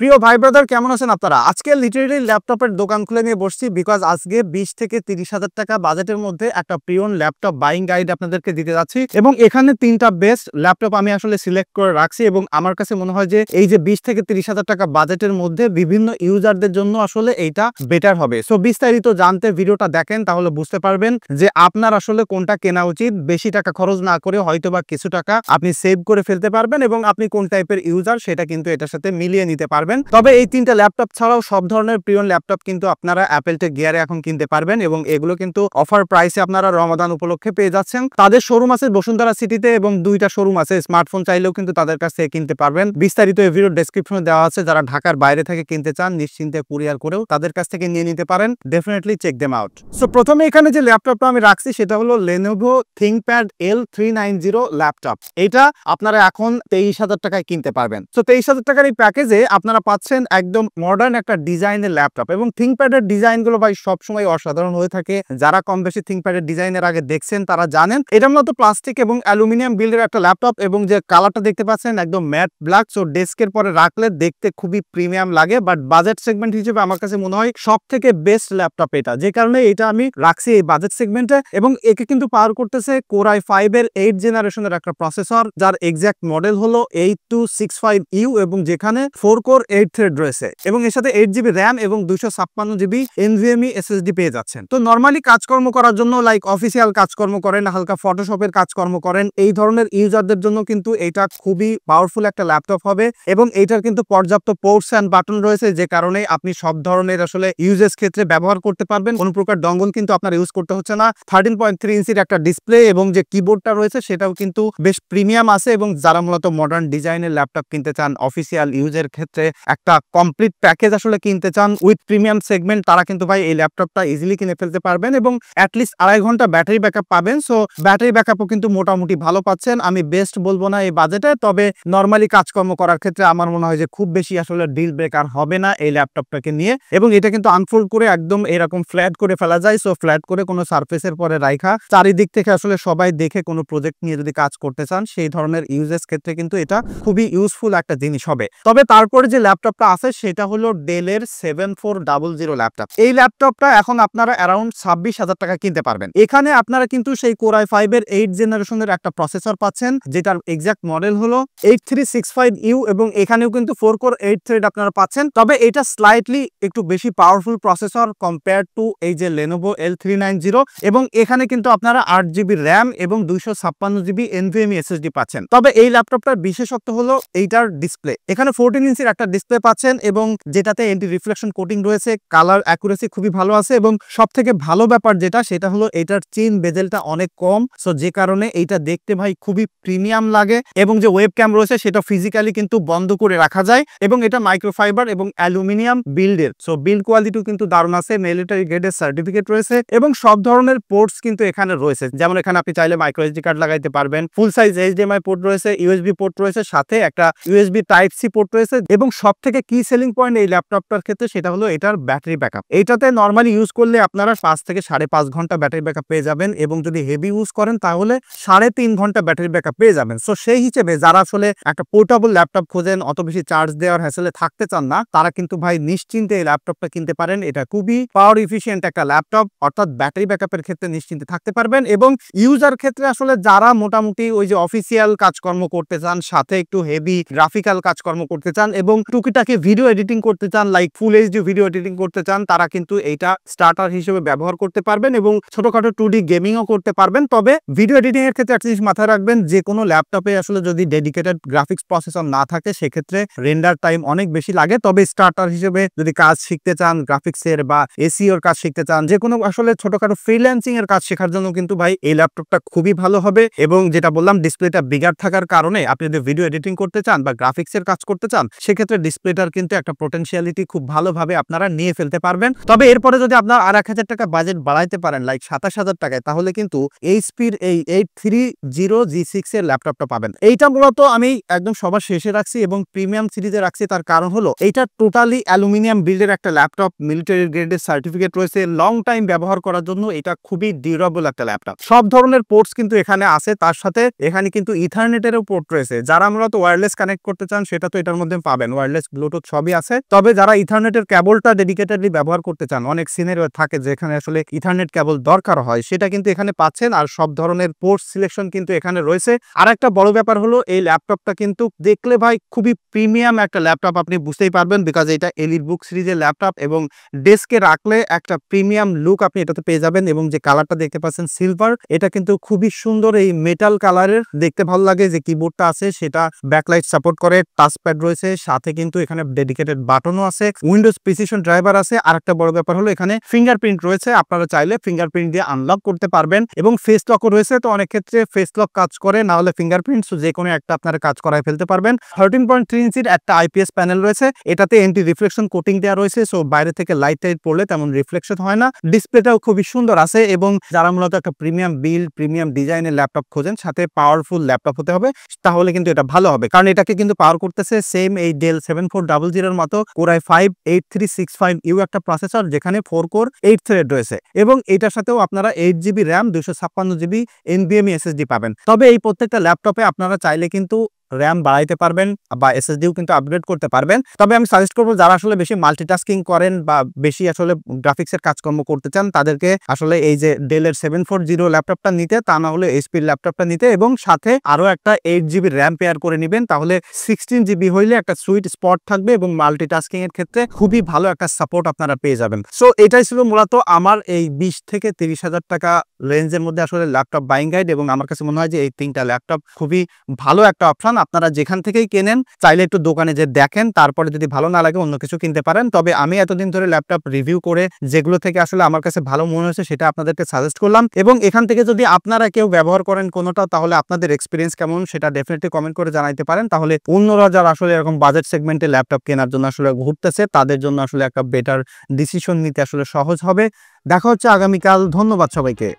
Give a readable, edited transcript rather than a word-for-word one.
প্রিয় ভাই ব্রাদার কেমন আছেন আপনারা? আজকে লিটারেলি ল্যাপটপের দোকান খুলে নিয়ে বসছি বিকজ আজকে 20 থেকে 30,000 টাকা বাজেটের মধ্যে একটা প্রিয়ন ল্যাপটপ বাইং গাইড আপনাদেরকে দিতে যাচ্ছি এবং এখানে 3টা বেস্ট ল্যাপটপ আমি আসলে সিলেক্ট করে রাখছি এবং আমার কাছে মনে হয় যে এই যে 20 থেকে 30,000 টাকা বাজেটের মধ্যে বিভিন্ন ইউজারদের জন্য আসলে এইটা বেটার হবে। সো বিস্তারিত জানতে ভিডিওটা দেখেন, তাহলে বুঝতে পারবেন যে আপনার আসলে কোনটা কেনা উচিত। বেশি টাকা খরচ না করে হয়তোবা কিছু টাকা আপনি সেভ করে ফেলতে পারবেন এবং আপনি কোন টাইপের ইউজার সেটা কিন্তু এটার সাথে মিলিয়ে নিতে পারবেন। তবে এই 3টা ল্যাপটপ ছাড়াও সব ধরনের প্রিয়ন ল্যাপটপ কিন্তু আপনারা অ্যাপল টেক গিয়ারে এখন কিনতে পারবেন এবং এগুলো কিন্তু অফার প্রাইসে আপনারা রমাদান উপলক্ষে পেয়ে যাচ্ছেন। তাদের শোরুম আছে বসুন্ধরা সিটিতে এবং 2টা শোরুম আছে। স্মার্টফোন চাইলেও কিন্তু তাদের কাছে কিনতে পারবেন। বিস্তারিত এই ভিডিও ডেসক্রিপশনে দেওয়া আছে। যারা ঢাকার বাইরে থেকে কিনতে চান নিশ্চিন্তে কুরিয়ার করেও তাদের কাছ থেকে নিয়ে নিতে পারেন। Definitely check them out. So প্রথমে এখানে যে ল্যাপটপটা আমি রাখছি সেটা হলো Lenovo ThinkPad L390 ল্যাপটপ। এটা আপনারা এখন 23,000 টাকায় কিনতে পারবেন। সো 23,000 টাকার এই প্যাকেজে আপনারা পাচ্ছেন একদম মডার্ন একটা ডিজাইনের ল্যাপটপ এবং থিংকপ্যাডের ডিজাইনগুলো ভাই সবসময় অসাধারণ হয়ে থাকে। যারা কম বেশি থিংকপ্যাডের ডিজাইনের আগে দেখছেন তারা জানেন এটা মূলত প্লাস্টিক এবং অ্যালুমিনিয়াম বিল্ডের একটা ল্যাপটপ এবং যে কালারটা দেখতে পাচ্ছেন একদম ম্যাট ব্ল্যাক। সো ডেস্কের পরে রাখলে দেখতে খুবই প্রিমিয়াম লাগে, বাট বাজেট সেগমেন্ট হিসেবে আমার কাছে মনে হয় সব থেকে বেস্ট ল্যাপটপ এটা, যে কারণে এটা আমি রাখছি এই বাজেট সেগমেন্টে। এবং একে কিন্তু পাওয়ার করতেছে Core i5 এর 8 জেনারেশনের একটা প্রসেসর, যার এক্সাক্ট মডেল হলো 8265U এবং যেখানে 4 কোর 8 থ্রেড রয়েছে এবং এর সাথে 8GB র্যাম এবং 256GB NVMe SSD পেয়ে যাচ্ছেন। তো নরমালি কাজকর্ম করার জন্য লাইক অফিসিয়াল কাজকর্ম করেন, হালকা ফটোশপের কাজকর্ম করেন, এই ধরনের ইউজারদের জন্য কিন্তু এটা খুবই পাওয়ারফুল একটা ল্যাপটপ হবে এবং এইটার কিন্তু পর্যাপ্ত পোর্টস অ্যান্ড বাটন রয়েছে, যে কারণে আপনি সব ধরনের আসলে ইউজেস ক্ষেত্রে ব্যবহার করতে পারবেন। কোনো প্রকার ডঙ্গল কিন্তু আপনার ইউজ করতে হচ্ছে না। 13.3 ইঞ্চির একটা ডিসপ্লে এবং যে কিবোর্ডটা রয়েছে সেটাও কিন্তু বেশ প্রিমিয়াম আছে এবং যারা মূলত মডার্ন ডিজাইনের ল্যাপটপ কিনতে চান, অফিসিয়াল ইউজের ক্ষেত্রে একটা কমপ্লিট প্যাকেজ আসলে কিনতে চান উইথ প্রিমিয়াম সেগমেন্ট, তারা কিন্তু ভাই এই ল্যাপটপটা ইজিলি কিনে ফেলতে পারবেন এবং অ্যাটলিস্ট 2.5 ঘন্টা ব্যাটারি ব্যাকআপ পাবেন। সো ব্যাটারি ব্যাকআপও কিন্তু মোটামুটি ভালো পাচ্ছেন। আমি বেস্ট বলবো না এই বাজেটে, তবে নরমালি কাজকর্ম করার ক্ষেত্রে আমার মনে হয় যে খুব বেশি আসলে ডিল ব্রেকার হবে না এই ল্যাপটপটাকে নিয়ে। এবং এটা কিন্তু আনফোল্ড করে একদম এরকম ফ্ল্যাট করে ফেলা যায়। সো ফ্ল্যাট করে কোনো সারফেসের পরে রাখা চারিদিক থেকে আসলে সবাই দেখে কোনো প্রজেক্ট নিয়ে যদি কাজ করতে চান সেই ধরনের ইউজেস ক্ষেত্রে কিন্তু এটা খুবই ইউজফুল একটা জিনিস হবে। তবে তারপরে যে ল্যাপটপটা আছে সেটা হলো ডেলের 7400 ল্যাপটপ। এই ল্যাপটপটা এখন আপনারা অ্যারাউন্ড 26,000 টাকা কিনতে পারবেন। এখানে আপনারা কিন্তু সেই Core i5 এর 8 জেনারেশনের একটা প্রসেসর পাচ্ছেন, যেটার এক্সাক্ট মডেল হলো 8365U এবং এখানেও কিন্তু 4 কোর 8 থ্রেড আপনারা পাচ্ছেন। তবে এটা স্লাইটলি একটু বেশি পাওয়ারফুল প্রসেসর কম্পেয়ার টু এই যে Lenovo L390 এবং এখানে কিন্তু আপনারা 8GB র্যাম এবং 256GB NVMe SSD পাচ্ছেন। তবে এই ল্যাপটপটার বিশেষত্ব হলো এইটার ডিসপ্লে। এখানে 14 ইঞ্চির একটা ডিসপ্লে পাচ্ছেন এবং যেটাতে অ্যান্টি রিফ্লেকশন কোটিং রয়েছে, কালার অ্যাকুরেসি খুবই ভালো আছে এবং সবথেকে ভালো ব্যাপার যেটা সেটা হলো এটার চেইন বেজেলটা অনেক কম। সো যে কারণে এইটা দেখতে ভাই খুবই প্রিমিয়াম লাগে এবং যে ওয়েব ক্যাম রয়েছে সেটা ফিজিক্যালি কিন্তু বন্ধ করে রাখা যায় এবং এটা মাইক্রোফাইবার এবং অ্যালুমিনিয়াম বিল্ডের। সো বিল্ড কোয়ালিটিও কিন্তু দারুণ আছে, মিলিটারি গ্রেডের সার্টিফিকেট রয়েছে এবং সব ধরনের পোর্টস কিন্তু এখানে রয়েছে। যেমন এখানে আপনি চাইলে মাইক্রো এসডি কার্ড লাগাইতে পারবেন, ফুল সাইজ HDMI পোর্ট রয়েছে, USB পোর্ট রয়েছে, সাথে একটা USB টাইপ সি পোর্ট রয়েছে এবং সব থেকে কি সেলিং পয়েন্ট এই ল্যাপটপটার ক্ষেত্রে সেটা হলো এটার ব্যাটারি ব্যাকআপ। এইটাতে নরমালি ইউজ করলে আপনারা 5 থেকে 5.5 ঘন্টা ব্যাটারি ব্যাকআপ পেয়ে যাবেন এবং যদি হেভি ইউজ করেন তাহলে 3.5 ঘন্টা ব্যাটারি ব্যাকআপ পেয়ে যাবেন। সো সেই হিসেবে যারা আসলে একটা পোর্টেবল ল্যাপটপ খোঁজেন, অত বেশি চার্জ দেওয়ার হ্যাসেলে থাকতে চান না, তারা কিন্তু ভাই নিশ্চিন্তে এই ল্যাপটপটা কিনতে পারেন। এটা খুবই পাওয়ার এফিশিয়েন্ট একটা ল্যাপটপ, অর্থাৎ ব্যাটারি ব্যাকআপের ক্ষেত্রে নিশ্চিন্তে থাকতে পারবেন। এবং ইউজার ক্ষেত্রে আসলে যারা মোটামুটি ওই যে অফিসিয়াল কাজকর্ম করতে চান, সাথে একটু হেভি গ্রাফিক্যাল কাজকর্ম করতে চান এবং টুকিটাকি ভিডিও এডিটিং করতে চান, like full HD video editing করতে চান, তারা কিন্তু এইটা স্টার্টার হিসেবে ব্যবহার করতে পারবেন এবং ছোটখাটো 2D গেমিংও করতে পারবেন। তবে ভিডিও এডিটিং এর ক্ষেত্রে একটা জিনিস মাথায় রাখবেন, যে কোনো ল্যাপটপে আসলে যদি ডেডিকেটেড গ্রাফিক্স প্রসেসর না থাকে সেক্ষেত্রে রেন্ডার টাইম অনেক বেশি লাগে। তবে স্টার্টার হিসেবে যদি কাজ শিখতে চান, গ্রাফিক্সের বা এসইওর কাজ শিখতে চান, যে কোনো আসলে ছোটখাটো ফ্রিল্যান্সিং এর কাজ শেখার জন্য কিন্তু ভাই এই ল্যাপটপটা খুবই ভালো হবে। এবং যেটা বললাম, ডিসপ্লেটা বিগার থাকার কারণে আপনি যদি ভিডিও এডিটিং করতে চান বা গ্রাফিক্সের কাজ করতে চান সেক্ষেত্রে ডিসপ্লেটার কিন্তু একটা পোটেনশিয়ালিটি খুব ভালোভাবে আপনারা নিয়ে ফেলতে পারবেন। তবে এরপরে যদি আপনার আর 1,000 টাকা বাজেট বাড়াইতে পারেন লাইক 27,000 টাকায়, তাহলে কিন্তু এইচপির এই 830G6 এর ল্যাপটপটা পাবেন। এইটা মূলত আমি একদম সবার শেষে রাখছি এবং প্রিমিয়াম সিরিজে রাখছি। তার কারণ হলো এইটা টোটালি অ্যালুমিনিয়াম বিল্ডের একটা ল্যাপটপ, মিলিটারি গ্রেডের সার্টিফিকেট রয়েছে, লং টাইম ব্যবহার করার জন্য এটা খুবই ডিউরেবল একটা ল্যাপটপ। সব ধরনের পোর্টস কিন্তু এখানে আছে, তার সাথে এখানে কিন্তু ইথারনেটেরও পোর্ট রয়েছে। যারা মূলত ওয়্যারলেস কানেক্ট করতে চান সেটা তো এটার মধ্যে পাবেন, ওয়্যারলেস ব্লুটুথ সবই আছে। তবে যারা ইথারনেটের কেবলটা ডেডিকেটেডলি ব্যবহার করতে চান, অনেক সিনারিও থাকে যেখানে আসলে ইথারনেট কেবল দরকার হয়, সেটা কিন্তু এখানে পাচ্ছেন। আর সব ধরনের পোর্ট সিলেকশন কিন্তু এখানে রয়েছে। আর একটা বড় ব্যাপার হলো এই ল্যাপটপটা কিন্তু দেখলে ভাই খুবই প্রিমিয়াম একটা ল্যাপটপ, আপনি বুঝতেই পারবেন বিকজ এটা এলিটবুক সিরিজের ল্যাপটপ এবং ডেস্কে রাখলে একটা প্রিমিয়াম লুক আপনি এটাতে পেয়ে যাবেন। এবং যে কালারটা দেখতে পাচ্ছেন সিলভার, এটা কিন্তু খুবই সুন্দর এই মেটাল কালারের, দেখতে ভালো লাগে। যে কিবোর্ডটা আছে সেটা ব্যাকলাইট সাপোর্ট করে, টাচপ্যাড রয়েছে, সাথে কিন্তু এখানে ডেডিকেটেড বাটনও আছে, উইন্ডোজ প্রিসিশন ড্রাইভার আছে। আর একটা বড় ব্যাপার হলো এখানে ফিঙ্গারপ্রিন্ট রয়েছে, আপনারা চাইলে ফিঙ্গারপ্রিন্ট দিয়ে আনলক করতে পারবেন এবং ফেস লকও রয়েছে। তো অনেক ক্ষেত্রে ফেস লক কাজ করে না হলে ফিঙ্গারপ্রিন্ট, যে কোনো একটা আপনারা কাজ করায় ফেলতে পারবেন। 13.3 ইঞ্চির একটা আইপিএস প্যানেল রয়েছে, এটাতে অ্যান্টি রিফ্লেকশন কোটিং দেওয়া রয়েছে, সো বাইরে থেকে লাইট টাইট পড়লে তেমন রিফ্লেকশন হয় না। ডিসপ্লেটাও খুবই সুন্দর আছে এবং যারা মূলত একটা প্রিমিয়াম বিল্ড, প্রিমিয়াম ডিজাইনের ল্যাপটপ খোঁজেন, সাথে পাওয়ারফুল ল্যাপটপ হতে হবে, তাহলে কিন্তু এটা ভালো হবে। কারণ এটাকে কিন্তু পাওয়ার করতেছে সেম এই ডেল 7400 এর মতো Core i5 8365U একটা প্রসেসর, যেখানে 4 কোর 8 থ্রেড রয়েছে এবং এটার সাথেও আপনারা 8GB RAM 256GB NVMe SSD পাবেন। তবে এই প্রত্যেকটা ল্যাপটপে আপনারা চাইলে কিন্তু র্যাম বাড়াইতে পারবেন বা এসএসডিও কিন্তু আপগ্রেড করতে পারবেন। তবে আমি সাজেস্ট করবো যারা আসলে বেশি মাল্টিটাস্কিং করেন বা বেশি আসলে গ্রাফিক্সের কাজকর্ম করতে চান, তাদেরকে আসলে এই যে ডেলের 740 ল্যাপটপটা নিতে, তা না হলে এইচপির ল্যাপটপটা নিতে এবং সাথে আরো একটা 8GB র্যাম পেয়ার করে নেবেন, তাহলে 16GB হইলে একটা সুইট স্পট থাকবে এবং মাল্টিটাস্কিং এর ক্ষেত্রে খুবই ভালো একটা সাপোর্ট আপনারা পেয়ে যাবেন। সো এটাই ছিল মূলত আমার এই 20 থেকে 30,000 টাকা রেঞ্জের মধ্যে আসলে ল্যাপটপ বাইং গাইড এবং আমার কাছে মনে হয় যে এই তিনটা ল্যাপটপ খুবই ভালো একটা অপশন। আপনারা যেখান থেকেই কেনেন চাইলে একটু দোকানে যে দেখেন, তারপরে যদি ভালো না লাগে অন্য কিছু কিনতে পারেন। তবে আমি এতদিন ধরে ল্যাপটপ রিভিউ করে যেগুলো থেকে আসলে আমার কাছে ভালো মনে হয়েছে সেটা আপনাদেরকে সাজেস্ট করলাম এবং এখান থেকে যদি আপনারা কেউ ব্যবহার করেন কোনোটা, তাহলে আপনাদের এক্সপিরিয়েন্স কেমন সেটা ডেফিনেটলি কমেন্ট করে জানাইতে পারেন। তাহলে অন্যরা যারা আসলে এরকম বাজেট সেগমেন্টে ল্যাপটপ কেনার জন্য আসলে ঘুরতেছে, তাদের জন্য আসলে একটা বেটার ডিসিশন নিতে আসলে সহজ হবে। দেখা হচ্ছে আগামীকাল। ধন্যবাদ সবাইকে।